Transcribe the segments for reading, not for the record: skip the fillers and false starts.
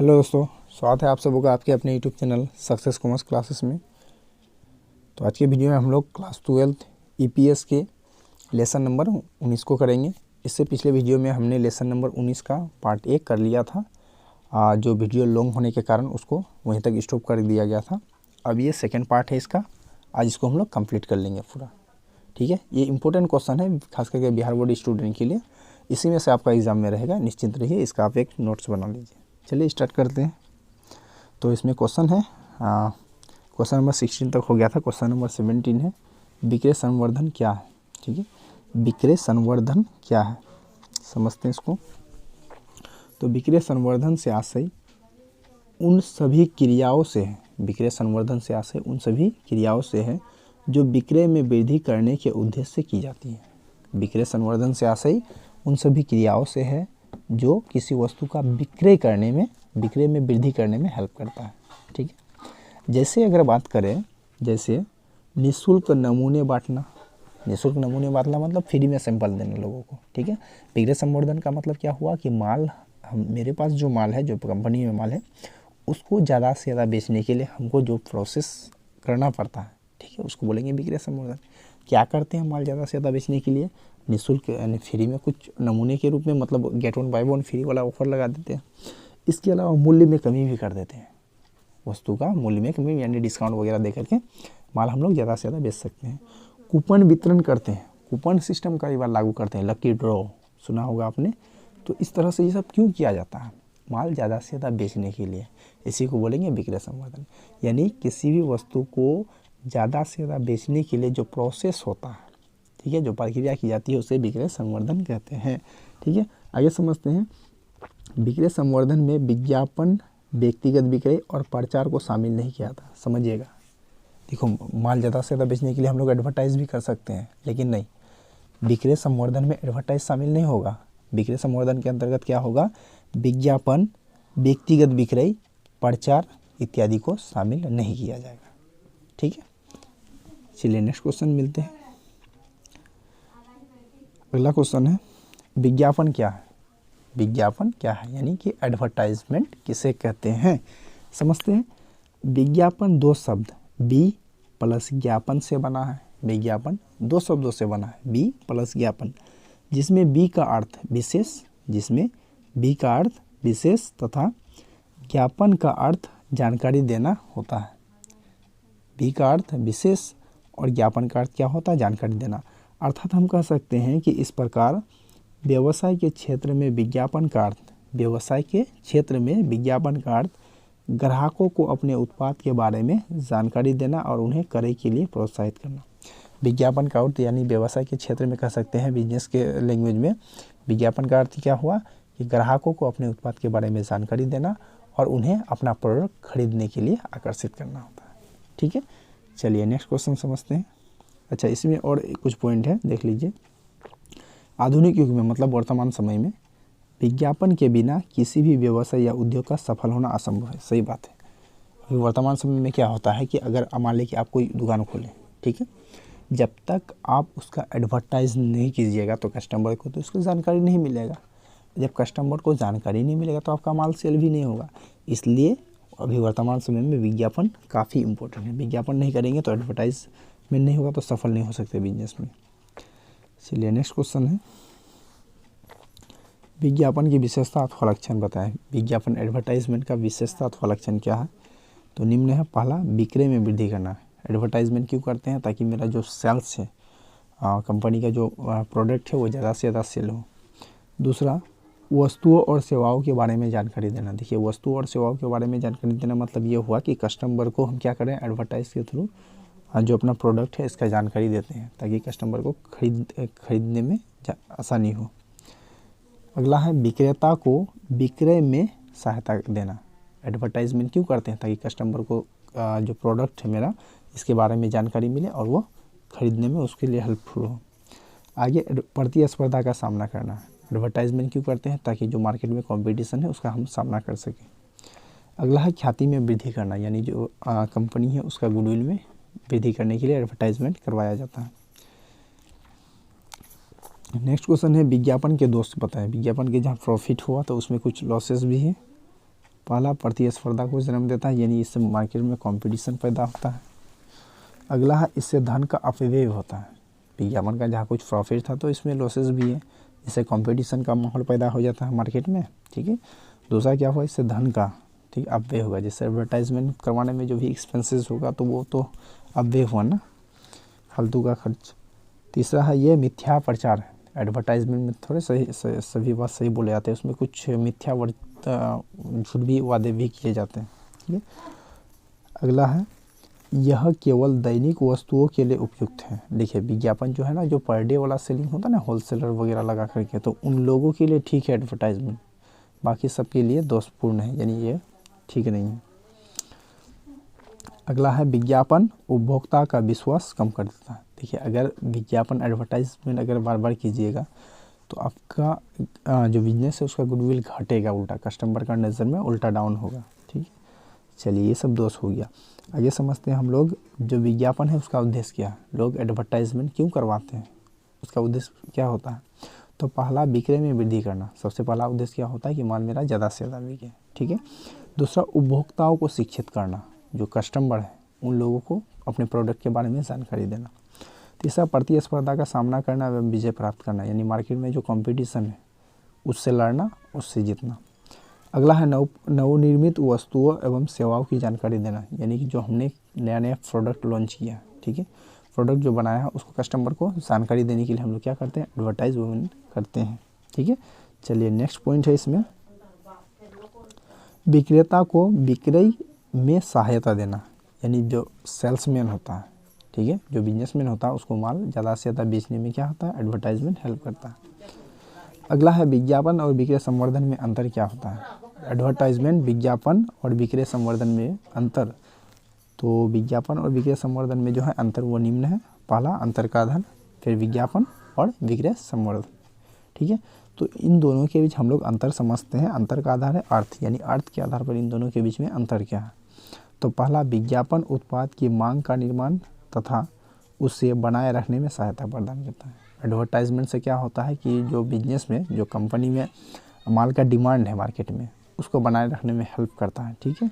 Hello दोस्तों, स्वागत है आप सबों का आपके अपने YouTube channel success commerce classes में। तो आज के वीडियो में हम लोग क्लास 12 ईपीएस के लेसन नंबर 19 को करेंगे। इससे पिछले वीडियो में हमने लेसन नंबर 19 का पार्ट 1 कर लिया था। जो वीडियो लॉन्ग होने के कारण उसको वहीं तक स्टॉप कर दिया गया था। अब ये सेकेंड पार्ट है इसका, आज इसको हम लोग कंप्लीट कर लेंगे पूरा। ठीक है, ये इंपॉर्टेंट क्वेश्चन है खास करके बिहार बोर्ड स्टूडेंट के लिए। इसी में से आपका एग्जाम में रहेगा, निश्चिंत रहिए। इसका आप एक नोट्स बना लीजिए। चलिए स्टार्ट करते हैं। तो इसमें क्वेश्चन है, क्वेश्चन नंबर 16 तक हो गया था। क्वेश्चन नंबर 17 है, विक्रय संवर्धन क्या है। ठीक है, विक्रय संवर्धन क्या है समझते हैं इसको। तो विक्रय संवर्धन से आशय उन सभी क्रियाओं से है, विक्रय संवर्धन से आशय उन सभी क्रियाओं से है जो विक्रय में वृद्धि करने के उद्देश्य से की जाती है। विक्रय संवर्धन से आशय उन सभी क्रियाओं से है जो किसी वस्तु का विक्रय में वृद्धि करने में हेल्प करता है। ठीक है, जैसे अगर बात करें, जैसे निःशुल्क नमूने बांटना। निःशुल्क नमूने बांटना मतलब फ्री में सैंपल देना लोगों को। ठीक है, विक्रय संवर्धन का मतलब क्या हुआ कि माल मेरे पास जो माल है, जो कंपनी में माल है, उसको ज़्यादा से ज़्यादा बेचने के लिए हमको जो प्रोसेस करना पड़ता है, ठीक है, उसको बोलेंगे विक्रय संवर्धन। क्या करते हैं माल ज़्यादा से ज़्यादा बेचने के लिए? निःशुल्क यानी फ्री में कुछ नमूने के रूप में, मतलब get one by one free वाला ऑफर लगा देते हैं। इसके अलावा मूल्य में कमी भी कर देते हैं, वस्तु का मूल्य में कमी यानी डिस्काउंट वगैरह दे करके माल हम लोग ज़्यादा से ज़्यादा बेच सकते हैं। कूपन वितरण करते हैं, कूपन सिस्टम कई बार लागू करते हैं, लकी ड्रॉ सुना होगा आपने। तो इस तरह से ये सब क्यों किया जाता है? माल ज़्यादा से ज़्यादा बेचने के लिए। इसी को बोलेंगे विक्रय संवर्धन। यानी किसी भी वस्तु को ज़्यादा से ज़्यादा बेचने के लिए जो प्रोसेस होता है, ठीक है, जो प्रक्रिया की जाती है, उसे विक्रय संवर्धन कहते हैं। ठीक है, आगे समझते हैं। विक्रय संवर्धन में विज्ञापन, व्यक्तिगत विक्रय और प्रचार को शामिल नहीं किया था। समझिएगा, देखो माल ज़्यादा से ज़्यादा बेचने के लिए हम लोग एडवर्टाइज भी कर सकते हैं, लेकिन नहीं, विक्रय संवर्धन में एडवर्टाइज शामिल नहीं होगा। विक्रय संवर्धन के अंतर्गत क्या होगा? विज्ञापन, व्यक्तिगत विक्रय, प्रचार इत्यादि को शामिल नहीं किया जाएगा। ठीक है, चलिए नेक्स्ट क्वेश्चन मिलते हैं। अगला क्वेश्चन है, विज्ञापन क्या है। विज्ञापन क्या है यानी कि एडवर्टाइजमेंट किसे कहते हैं, समझते हैं। विज्ञापन दो शब्द बी प्लस ज्ञापन से बना है। विज्ञापन दो शब्दों से बना है, बी प्लस ज्ञापन, जिसमें बी का अर्थ विशेष, जिसमें बी का अर्थ विशेष तथा ज्ञापन का अर्थ जानकारी देना होता है। बी का अर्थ विशेष और ज्ञापन का अर्थ क्या होता है? जानकारी देना। अर्थात हम कह सकते हैं कि इस प्रकार व्यवसाय के क्षेत्र में विज्ञापन का अर्थ, व्यवसाय के क्षेत्र में विज्ञापन का अर्थ ग्राहकों को अपने उत्पाद के बारे में जानकारी देना और उन्हें क्रय के लिए प्रोत्साहित करना। विज्ञापन का अर्थ यानी व्यवसाय के क्षेत्र में कह सकते हैं, बिजनेस के लैंग्वेज में विज्ञापन का अर्थ क्या हुआ कि ग्राहकों को अपने उत्पाद के बारे में जानकारी देना और उन्हें अपना प्रोडक्ट खरीदने के लिए आकर्षित करना होता है। ठीक है, चलिए नेक्स्ट क्वेश्चन समझते हैं। अच्छा, इसमें और कुछ पॉइंट है, देख लीजिए। आधुनिक युग में मतलब वर्तमान समय में विज्ञापन के बिना किसी भी व्यवसाय या उद्योग का सफल होना असंभव है। सही बात है। अभी वर्तमान समय में क्या होता है कि अगर मान लें कि आप कोई दुकान खोलें, ठीक है, जब तक आप उसका एडवर्टाइज नहीं कीजिएगा तो कस्टमर को तो उसकी जानकारी नहीं मिलेगा। जब कस्टमर को जानकारी नहीं मिलेगा तो आपका माल सेल भी नहीं होगा। इसलिए अभी वर्तमान समय में विज्ञापन काफ़ी इम्पोर्टेंट है। विज्ञापन नहीं करेंगे तो एडवर्टाइजमेंट नहीं होगा, तो सफल नहीं हो सकते बिजनेस में। चलिए नेक्स्ट क्वेश्चन है, विज्ञापन की विशेषता अथवा लक्षण बताएं। विज्ञापन एडवर्टाइजमेंट का विशेषता अथवा लक्षण क्या है? तो निम्न है। पहला, विक्रय में वृद्धि करना। एडवर्टाइजमेंट क्यों करते हैं? ताकि मेरा जो सेल्स है, कंपनी का जो प्रोडक्ट है वो ज़्यादा से ज़्यादा सेल हो। दूसरा, वस्तुओं और सेवाओं के बारे में जानकारी देना। देखिए, वस्तुओं और सेवाओं के बारे में जानकारी देना मतलब ये हुआ कि कस्टमर को हम क्या करें, एडवर्टाइज के थ्रू जो अपना प्रोडक्ट है इसका जानकारी देते हैं ताकि कस्टमर को खरीदने में आसानी हो। अगला है, विक्रेता को विक्रय में सहायता देना। एडवर्टाइजमेंट क्यों करते हैं? ताकि कस्टमर को जो प्रोडक्ट है मेरा, इसके बारे में जानकारी मिले और वो खरीदने में उसके लिए हेल्पफुल हो। आगे, प्रतिस्पर्धा का सामना करना। एडवर्टाइजमेंट क्यों करते हैं? ताकि जो मार्केट में कंपटीशन है उसका हम सामना कर सकें। अगला है, ख्याति में वृद्धि करना, यानी जो कंपनी है उसका गुडविल में वृद्धि करने के लिए एडवर्टाइजमेंट करवाया जाता है। नेक्स्ट क्वेश्चन है, विज्ञापन के दोष बताएं। विज्ञापन के जहाँ प्रॉफिट हुआ तो उसमें कुछ लॉसेस भी है। पहला प्रतिस्पर्धा को जन्म देता है, यानी इससे मार्केट में कंपटीशन पैदा होता है। अगला है इससे धन का अपव्यय होता है। विज्ञापन का जहाँ कुछ प्रॉफिट था तो इसमें लॉसेस भी है, इससे कंपटीशन का माहौल पैदा हो जाता है मार्केट में। ठीक है। दूसरा क्या हुआ, इससे धन का ठीक अपव्यय होगा, जैसे एडवर्टाइजमेंट करवाने में जो भी एक्सपेंसेस होगा तो वो तो अपव्यय हुआ ना, फालतू का खर्च। तीसरा है ये मिथ्या प्रचार है। एडवर्टाइजमेंट में थोड़े सभी बात सही बोले जाते हैं, उसमें कुछ मिथ्या झूठ भी वादे भी किए जाते हैं। ठीक है। अगला है यह केवल दैनिक वस्तुओं के लिए उपयुक्त है। देखिए विज्ञापन जो है ना, जो पर डे वाला सेलिंग होता है ना, होलसेलर वगैरह लगा करके, तो उन लोगों के लिए ठीक है एडवर्टाइजमेंट, बाकी सबके लिए दोषपूर्ण है, यानी ये ठीक नहीं है। अगला है विज्ञापन उपभोक्ता का विश्वास कम कर देता है। देखिए अगर विज्ञापन एडवर्टाइजमेंट अगर बार बार कीजिएगा तो आपका जो बिजनेस है उसका गुडविल घटेगा, उल्टा कस्टमर का नज़र में उल्टा डाउन होगा। ठीक है। चलिए ये सब दोष हो गया। आगे समझते हैं हम लोग जो विज्ञापन है उसका उद्देश्य क्या है, लोग एडवर्टाइजमेंट क्यों करवाते हैं, उसका उद्देश्य क्या होता है। तो पहला विक्रय में वृद्धि करना, सबसे पहला उद्देश्य क्या होता है कि माल मेरा ज़्यादा से ज़्यादा बिके। ठीक है। दूसरा उपभोक्ताओं को शिक्षित करना, जो कस्टमर है उन लोगों को अपने प्रोडक्ट के बारे में जानकारी देना। तीसरा प्रतिस्पर्धा का सामना करना एवं विजय प्राप्त करना, यानी मार्केट में जो कंपटीशन है उससे लड़ना, उससे जीतना। अगला है नवनिर्मित वस्तुओं एवं सेवाओं की जानकारी देना, यानी कि जो हमने नया नया प्रोडक्ट लॉन्च किया। ठीक है। प्रोडक्ट जो बनाया है उसको कस्टमर को जानकारी देने के लिए हम लोग क्या करते हैं, एडवर्टाइजमेंट करते हैं। ठीक है। चलिए नेक्स्ट पॉइंट है इसमें, विक्रेता को विक्रय में सहायता देना, यानी जो सेल्समैन होता है, ठीक है, जो बिजनेसमैन होता है उसको माल ज़्यादा से ज़्यादा बेचने में क्या होता है, एडवर्टाइजमेंट हेल्प करता है। अगला है विज्ञापन और विक्रय संवर्धन में अंतर क्या होता है। एडवर्टाइजमेंट, विज्ञापन और विक्रय संवर्धन में अंतर, तो विज्ञापन और विक्रय संवर्धन में जो है अंतर वो निम्न है। पहला अंतर का आधार, फिर विज्ञापन और विक्रय संवर्धन। ठीक है। तो इन दोनों के बीच हम लोग अंतर समझते हैं। अंतर का आधार है अर्थ, यानी अर्थ के आधार पर इन दोनों के बीच में अंतर क्या है। तो पहला विज्ञापन उत्पाद की मांग का निर्माण तथा उसे बनाए रखने में सहायता प्रदान करता है। एडवर्टाइजमेंट से क्या होता है कि जो बिजनेस में, जो कंपनी में माल का डिमांड है मार्केट में, उसको बनाए रखने में हेल्प करता है। ठीक है।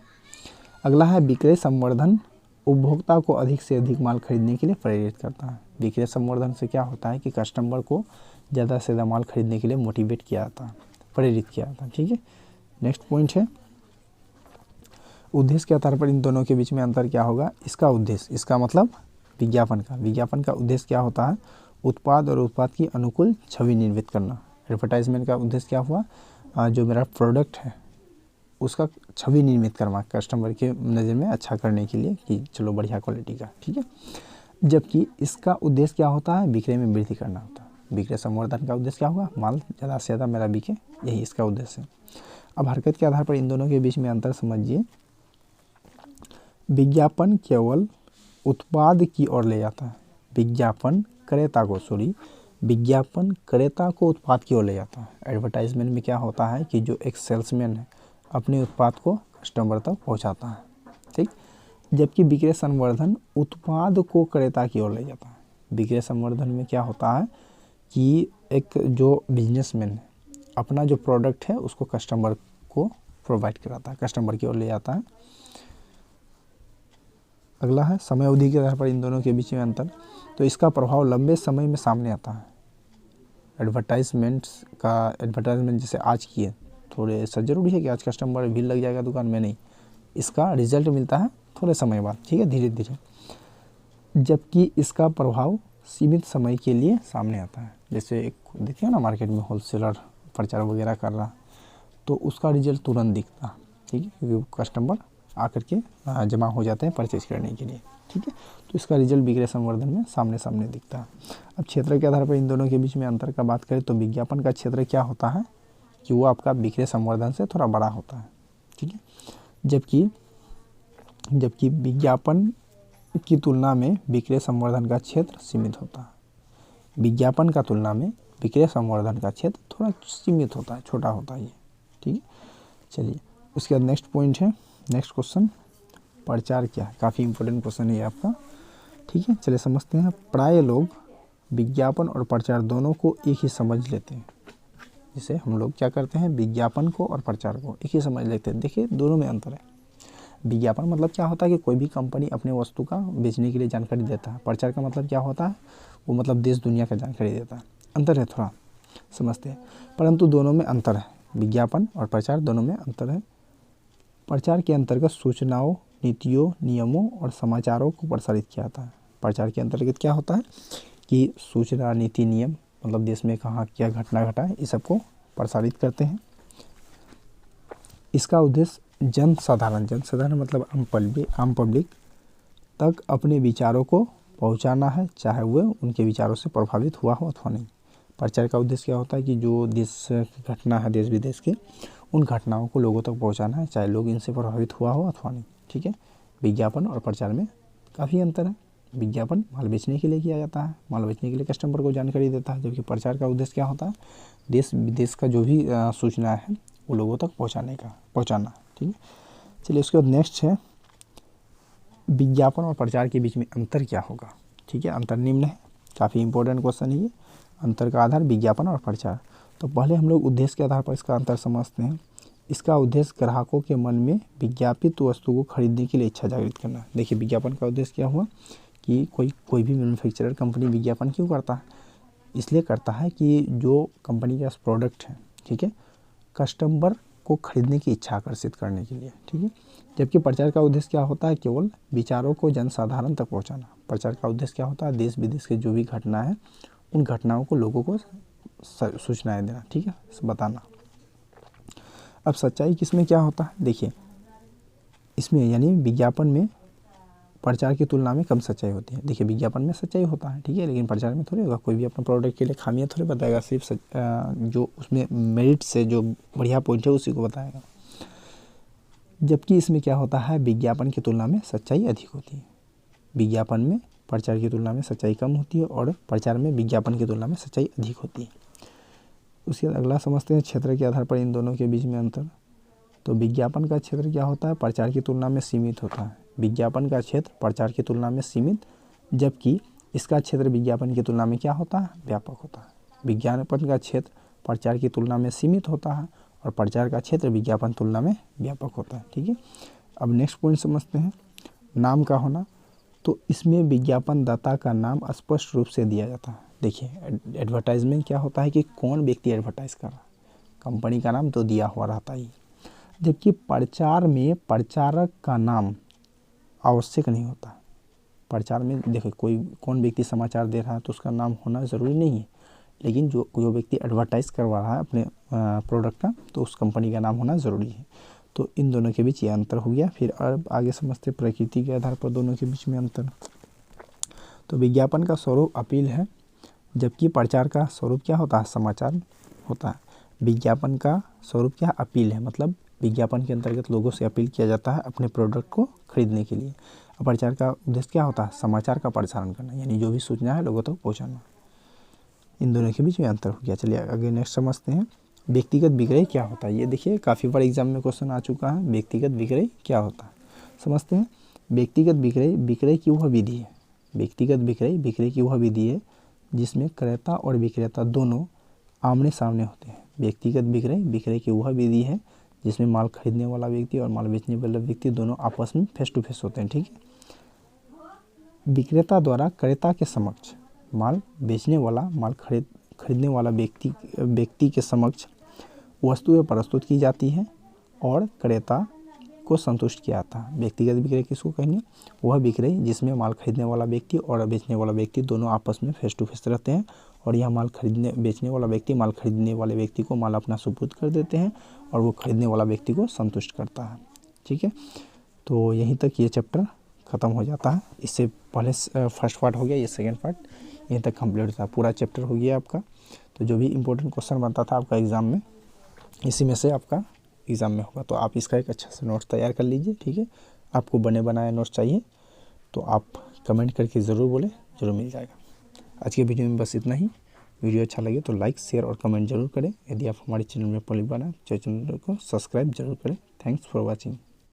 अगला है विक्रय संवर्धन, उपभोक्ता को अधिक से अधिक माल खरीदने के लिए प्रेरित करता है। विक्रय संवर्धन से क्या होता है कि कस्टमर को ज़्यादा से ज़्यादा माल खरीदने के लिए मोटिवेट किया जाता है, प्रेरित किया जाता है। ठीक है। नेक्स्ट पॉइंट है उद्देश्य के आधार पर इन दोनों के बीच में अंतर क्या होगा। इसका उद्देश्य, इसका मतलब विज्ञापन का उद्देश्य क्या होता है, उत्पाद और उत्पाद की अनुकूल छवि निर्मित करना। एडवर्टाइजमेंट का उद्देश्य क्या हुआ, जो मेरा प्रोडक्ट है उसका छवि निर्मित करना, कस्टमर के नज़र में अच्छा करने के लिए कि चलो बढ़िया क्वालिटी का। ठीक है। जबकि इसका उद्देश्य क्या होता है, विक्रय में वृद्धि करना होता है। विक्रय संवर्धन का उद्देश्य क्या होगा, माल ज़्यादा से ज़्यादा मेरा बिके, यही इसका उद्देश्य है। अब हरकत के आधार पर इन दोनों के बीच में अंतर समझिए। विज्ञापन केवल उत्पाद की ओर ले जाता है, विज्ञापन क्रेता को उत्पाद की ओर ले जाता है। एडवर्टाइजमेंट में क्या होता है कि जो एक सेल्समैन है अपने उत्पाद को कस्टमर तक पहुंचाता है। ठीक। जबकि विक्रय संवर्धन उत्पाद को क्रेता की ओर ले जाता है। विक्रय संवर्धन में क्या होता है कि एक जो बिजनेसमैन है अपना जो प्रोडक्ट है उसको कस्टमर को प्रोवाइड कराता है, कस्टमर की ओर ले जाता है। अगला है समय अवधि के आधार पर इन दोनों के बीच में अंतर, तो इसका प्रभाव लंबे समय में सामने आता है। एडवर्टाइजमेंट जैसे आज की है, थोड़े ऐसा जरूरी है कि आज कस्टमर भीड़ लग जाएगा दुकान में, नहीं, इसका रिजल्ट मिलता है थोड़े समय बाद। ठीक है, धीरे धीरे। जबकि इसका प्रभाव सीमित समय के लिए सामने आता है। जैसे एक देखिए ना मार्केट में होलसेलर प्रचार वगैरह कर रहा, तो उसका रिजल्ट तुरंत दिखता है। ठीक है, क्योंकि कस्टमर आकर के जमा हो जाते हैं परचेज करने के लिए। ठीक है, तो इसका रिजल्ट विक्रय संवर्धन में सामने सामने दिखता है। अब क्षेत्र के आधार पर इन दोनों के बीच में अंतर का बात करें तो विज्ञापन का क्षेत्र क्या होता है कि वो आपका विक्रय संवर्धन से थोड़ा बड़ा होता है। ठीक है, जबकि विज्ञापन की तुलना में विक्रय संवर्धन का क्षेत्र सीमित होता है। विज्ञापन का तुलना में विक्रय संवर्धन का क्षेत्र थोड़ा सीमित होता है, छोटा होता है ये। ठीक है, चलिए उसके बाद नेक्स्ट पॉइंट है, नेक्स्ट क्वेश्चन, प्रचार क्या है। काफ़ी इंपॉर्टेंट क्वेश्चन है ये आपका। ठीक है, चलिए समझते हैं। प्राय लोग विज्ञापन और प्रचार दोनों को एक ही समझ लेते हैं। जिसे हम लोग क्या करते हैं, विज्ञापन को और प्रचार को एक ही समझ लेते हैं। देखिए दोनों में अंतर है। विज्ञापन मतलब क्या होता है कि कोई भी कंपनी अपने वस्तु का बेचने के लिए जानकारी देता है। प्रचार का मतलब क्या होता है, वो मतलब देश दुनिया का जानकारी देता है। अंतर है, थोड़ा समझते हैं, परंतु दोनों में अंतर है। विज्ञापन और प्रचार दोनों में अंतर है। प्रचार के अंतर्गत सूचनाओं, नीतियों, नियमों और समाचारों को प्रसारित किया जाता है। प्रचार के अंतर्गत क्या होता है कि सूचना, नीति, नियम मतलब देश में कहाँ क्या घटना घटा है, इस सबको प्रसारित करते हैं। इसका उद्देश्य जनसाधारण मतलब आम पब्लिक तक अपने विचारों को पहुंचाना है, चाहे वह उनके विचारों से प्रभावित हुआ हो अथवा नहीं। प्रचार का उद्देश्य क्या होता है कि जो देश की घटना है, देश विदेश की, उन घटनाओं को लोगों तक पहुंचाना है, चाहे लोग इनसे प्रभावित हुआ हो अथवा नहीं। ठीक है, विज्ञापन और प्रचार में काफ़ी अंतर है। विज्ञापन माल बेचने के लिए किया जाता है, माल बेचने के लिए कस्टमर को जानकारी देता है, जबकि प्रचार का उद्देश्य क्या होता है, देश विदेश का जो भी सूचना है वो लोगों तक पहुंचाना। ठीक है, चलिए उसके बाद नेक्स्ट है विज्ञापन और प्रचार के बीच में अंतर क्या होगा। ठीक है, अंतर निम्न है, काफ़ी इंपॉर्टेंट क्वेश्चन है ये। अंतर का आधार विज्ञापन और प्रचार। तो पहले हम लोग उद्देश्य के आधार पर इसका अंतर समझते हैं। इसका उद्देश्य ग्राहकों के मन में विज्ञापित वस्तु को खरीदने के लिए इच्छा जागृत करना। देखिए विज्ञापन का उद्देश्य क्या हुआ कि कोई भी मैन्युफैक्चरर कंपनी विज्ञापन क्यों करता है, इसलिए करता है कि जो कंपनी का प्रोडक्ट है, ठीक है, कस्टमर को खरीदने की इच्छा आकर्षित करने के लिए। ठीक है, जबकि प्रचार का उद्देश्य क्या होता है, केवल विचारों को जनसाधारण तक पहुंचाना। प्रचार का उद्देश्य क्या होता है, देश विदेश के जो भी घटना है उन घटनाओं को लोगों को सूचनाएं देना। ठीक है, बताना। अब सच्चाई किसमें क्या होता है, देखिए इसमें यानी विज्ञापन में प्रचार की तुलना में कम सच्चाई होती है। देखिए विज्ञापन में सच्चाई होता है, ठीक है, लेकिन प्रचार में थोड़ी होगा। कोई भी अपने प्रोडक्ट के लिए खामियां थोड़ी बताएगा, सिर्फ जो उसमें मेरिट से जो बढ़िया पॉइंट है उसी को बताएगा। जबकि इसमें क्या होता है, विज्ञापन की तुलना में सच्चाई अधिक होती है। विज्ञापन में प्रचार की तुलना में सच्चाई कम होती है और प्रचार में विज्ञापन की तुलना में सच्चाई अधिक होती है। उसके बाद अगला समझते हैं क्षेत्र के आधार पर इन दोनों के बीच में अंतर। तो विज्ञापन का क्षेत्र क्या होता है, प्रचार की तुलना में सीमित होता है। विज्ञापन का क्षेत्र प्रचार की तुलना में सीमित, जबकि इसका क्षेत्र विज्ञापन की तुलना में क्या होता है, व्यापक होता है। विज्ञापन का क्षेत्र प्रचार की तुलना में सीमित होता है और प्रचार का क्षेत्र विज्ञापन तुलना में व्यापक होता है। ठीक है, अब नेक्स्ट पॉइंट समझते हैं, नाम का होना। तो इसमें विज्ञापन दाता का नाम स्पष्ट रूप से दिया जाता है। देखिए एडवर्टाइजमेंट क्या होता है कि कौन व्यक्ति एडवर्टाइज कर रहा है, कंपनी का नाम तो दिया हुआ रहता ही, जबकि प्रचार में प्रचारक का नाम आवश्यक नहीं होता। प्रचार में देखो कौन व्यक्ति समाचार दे रहा है तो उसका नाम होना ज़रूरी नहीं है, लेकिन जो व्यक्ति एडवर्टाइज़ करवा रहा है अपने प्रोडक्ट का तो उस कंपनी का नाम होना ज़रूरी है। तो इन दोनों के बीच ये अंतर हो गया। फिर अब आगे समझते प्रकृति के आधार पर दोनों के बीच में अंतर। तो विज्ञापन का स्वरूप अपील है, जबकि प्रचार का स्वरूप क्या होता है, समाचार होता है। विज्ञापन का स्वरूप क्या, अपील है, मतलब विज्ञापन के अंतर्गत लोगों से अपील किया जाता है अपने प्रोडक्ट को खरीदने के लिए। प्रचार का उद्देश्य क्या होता है, समाचार का प्रसारण करना, यानी जो भी सूचना है लोगों तक पहुंचाना। इन दोनों के बीच में अंतर हो गया। चलिए आगे नेक्स्ट समझते हैं, व्यक्तिगत विक्रय क्या होता है। ये देखिए काफ़ी बार एग्जाम में क्वेश्चन आ चुका है, व्यक्तिगत विक्रय क्या होता है समझते हैं। व्यक्तिगत विक्रय की वह विधि है, व्यक्तिगत विक्रय की वह विधि है जिसमें क्रेता और विक्रेता दोनों आमने सामने होते हैं। व्यक्तिगत विक्रय की वह विधि है जिसमें माल खरीदने वाला व्यक्ति और माल बेचने वाला व्यक्ति दोनों आपस में फेस टू फेस होते हैं। ठीक है, विक्रेता द्वारा क्रेता के समक्ष माल बेचने वाला माल खरीदने वाला व्यक्ति के समक्ष वस्तुएं प्रस्तुत की जाती है और क्रेता को संतुष्ट किया जाता है। व्यक्तिगत विक्रय किसको कहेंगे, वह विक्रय जिसमें माल खरीदने वाला व्यक्ति और बेचने वाला व्यक्ति दोनों आपस में फेस टू फेस रहते हैं और यह बेचने वाला व्यक्ति माल खरीदने वाले व्यक्ति को माल अपना सुपुर्द कर देते हैं और वो खरीदने वाला व्यक्ति को संतुष्ट करता है। ठीक है, तो यहीं तक ये चैप्टर ख़त्म हो जाता है। इससे पहले फर्स्ट पार्ट हो गया, ये सेकेंड पार्ट यहीं तक कंप्लीट होता है। पूरा चैप्टर हो गया आपका। तो जो भी इंपॉर्टेंट क्वेश्चन बनता था आपका एग्ज़ाम में, इसी में से आपका एग्ज़ाम में होगा। तो आप इसका एक अच्छा सा नोट्स तैयार कर लीजिए। ठीक है, आपको बने बनाए नोट्स चाहिए तो आप कमेंट करके ज़रूर बोलें, ज़रूर मिल जाएगा। आज के वीडियो में बस इतना ही। वीडियो अच्छा लगे तो लाइक, शेयर और कमेंट जरूर करें। यदि आप हमारे चैनल में पहली बार हैं तो चैनल को सब्सक्राइब जरूर करें। Thanks for watching.